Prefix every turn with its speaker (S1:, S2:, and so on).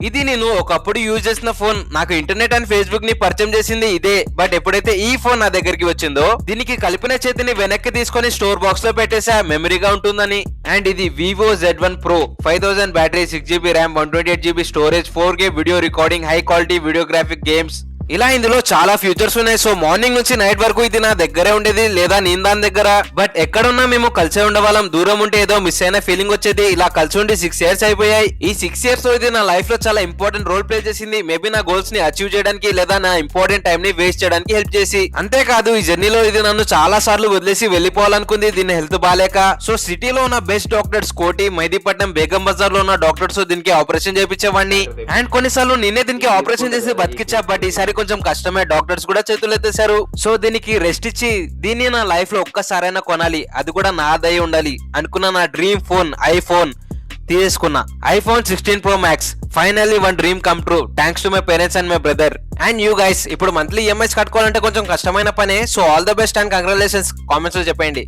S1: ఇది నేను ఒకప్పుడు యూజ్ చేసిన ఫోన్. నాకు ఇంటర్నెట్ అండ్ ఫేస్బుక్ ని పరిచయం చేసింది ఇదే. బట్ ఎప్పుడైతే ఈ ఫోన్ నా దగ్గరికి వచ్చిందో దీనికి కలిపిన చేతిని వెనక్కి తీసుకొని స్టోర్ బాక్స్ లో పెట్టేసా, మెమరీగా ఉంటుందని. అండ్ ఇది Vivo Z1 Pro 5000 battery, 6GB RAM, 128GB storage, 4K video recording, high quality videographic games, ఇలా ఇందులో చాలా ఫ్యూచర్స్ ఉన్నాయి. సో మార్నింగ్ నుంచి నైట్ వరకు ఇది నా దగ్గరే ఉండేది, లేదా నేను దాని దగ్గర. బట్ ఎక్కడున్నా మేము కలిసే ఉండేవాళ్ళం. దూరం ఉంటే ఏదో మిస్ అయిన ఫీలింగ్ వచ్చేది. ఇలా కలిసి ఉండి 6 years అయిపోయాయి. ఈ 6 years లో ఇది నా లైఫ్ లో చాలా ఇంపార్టెంట్ రోల్ ప్లే చేసింది. మేబీ నా గోల్స్ ని అచీవ్ చేయడానికి, లేదా నా ఇంపార్టెంట్ టైం ని వేస్ట్ చేయడానికి హెల్ప్ చేసి. అంతేకాదు ఈ జర్నీలో ఇది నన్ను చాలా సార్లు వదిలేసి వెళ్ళిపోవాలనుకుంది, దీని హెల్త్ బాలేక. సో సిటీలో ఉన్న బెస్ట్ డాక్టర్స్ కోటి, మెహదీపట్నం, బేగం బజార్ లో ఉన్న డాక్టర్స్ దీనికి ఆపరేషన్ చేయించేవాడిని. అండ్ కొన్నిసార్లు నేనే దీనికి ఆపరేషన్ చేసి బతికిచ్చా. బట్ ఈసారి కొంచెం కష్టమే, డాక్టర్స్ కూడా చేతులు ఎత్తేశారు. సో దీనికి రెస్ట్ ఇచ్చి దీన్ని నా లైఫ్ లో ఒక్కసారైనా కొనాలి, అది కూడా నాదై ఉండాలి అనుకున్న నా డ్రీమ్ ఫోన్ ఐఫోన్ తీసుకున్నా. iPhone 16 Pro Max. Finally one dream come true, thanks to my parents and my brother and you guys. ఇప్పుడు మంత్లీ EMIs కట్టుకోవాలంటే కొంచెం కష్టమైన పనే. So all the best and congratulations. Comments లో చెప్పండి.